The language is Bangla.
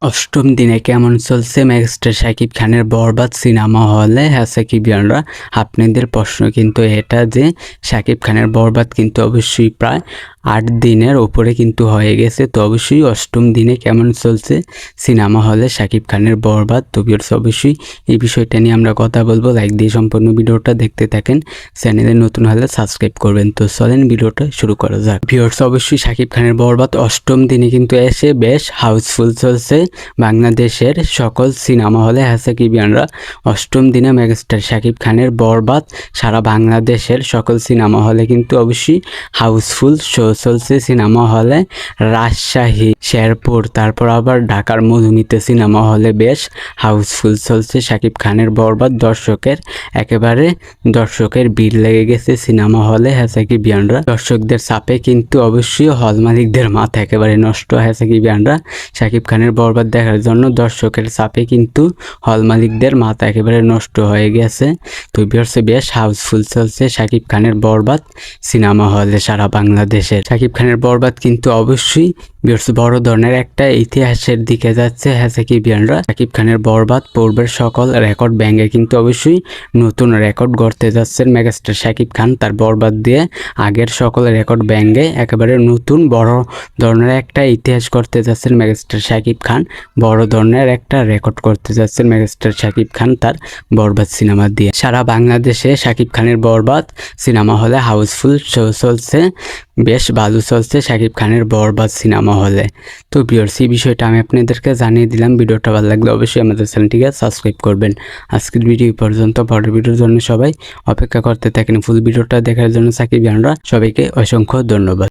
অষ্টম দিনে কেমন চলছে মেগাস্টার শাকিব খানের বরবাদ সিনেমা হলে? হ্যাঁ সাকিবিয়ানরা, আপনাদের প্রশ্ন কিন্তু এটা যে শাকিব খানের বরবাদ কিন্তু অবশ্যই প্রায় 8 দিনের উপরে কিন্তু হয়ে গেছে। তো অবশ্যই অষ্টম দিনে কেমন চলছে সিনেমা হলে শাকিব খানের বরবাদ। তো ভিউয়ার্স, অবশ্যই এই বিষয়টা নিয়ে আমরা কথা বলবো। লাইক দিয়ে সম্পূর্ণ ভিডিওটা দেখতে থাকেন, চ্যানেলে নতুন হলে সাবস্ক্রাইব করবেন। তো চলেন ভিডিওটা শুরু করা যাক। ভিউয়ার্স, অবশ্যই শাকিব খানের বরবাদ অষ্টম দিনে কিন্তু এসে বেশ হাউসফুল চলছে বাংলাদেশের সকল সিনেমা হলে। হ্যাঁ সাকিবিয়ানরা, অষ্টম দিনে মেগাস্টার শাকিব খানের বরবাদ সারা বাংলাদেশের সকল সিনেমা হলে কিন্তু অবশ্যই হাউসফুল শো চলছে। সিনেমা হলে রাজশাহী, শেরপুর, তারপর আবার ঢাকার মধুমিতা সিনেমা হলে বেশ হাউসফুল চলছে শাকিব খানের বরবাদ। দর্শকের ভিড় লেগে গেছে সিনেমা হলে। হ্যাঁ সাকিবিয়ানরা, দর্শকদের চাপে কিন্তু অবশ্যই হল মালিকদের মাথা একেবারে নষ্ট। হ্যাঁ সাকিবিয়ানরা, শাকিব খানের বরবাদ দেখার জন্য দর্শকের চাপে কিন্তু হল মালিকদের মাথা একেবারে নষ্ট হয়ে গেছে। তো ভিউয়ার্স, বেশ হাউসফুল চলছে শাকিব খানের বরবাদ সিনেমা হলে সারা বাংলাদেশের। শাকিব খানের বরবাদ কিন্তু অবশ্যই ভিউয়ার্স বড় ধরনের একটা ইতিহাসের দিকে যাচ্ছে। হ্যাঁ সাকিবিয়ানরা, শাকিব খানের বরবাদ পূর্বের সকল রেকর্ড ভেঙে কিন্তু অবশ্যই নতুন রেকর্ড গড়তে যাচ্ছেন মেগাস্টার শাকিব খান। তার বরবাদ দিয়ে আগের সকল রেকর্ড ভেঙে একেবারে নতুন বড় ধরনের একটা ইতিহাস করতে যাচ্ছেন মেগাস্টার শাকিব খান। বড় ধরনের একটা রেকর্ড করতে যাচ্ছেন মেগাস্টার শাকিব খান তার বরবাদ সিনেমা দিয়ে। সারা বাংলাদেশে শাকিব খানের বরবাদ সিনেমা হলে হাউসফুল শো চলছে, বেশ ভালো চলছে শাকিব খানের বরবাদ সিনেমা হলে। তো ভিউয়ার্স, এই বিষয়টা আমি আপনাদেরকে জানিয়ে দিলাম। ভিডিওটা ভালো লাগলে অবশ্যই আমাদের চ্যানেলটিকে সাবস্ক্রাইব করবেন। আজকের ভিডিও পর্যন্ত, পরের ভিডিওর জন্য সবাই অপেক্ষা করতে থাকেন। ফুল ভিডিওটা দেখার জন্য সাকিবিয়ানরা সবাইকে অসংখ্য ধন্যবাদ।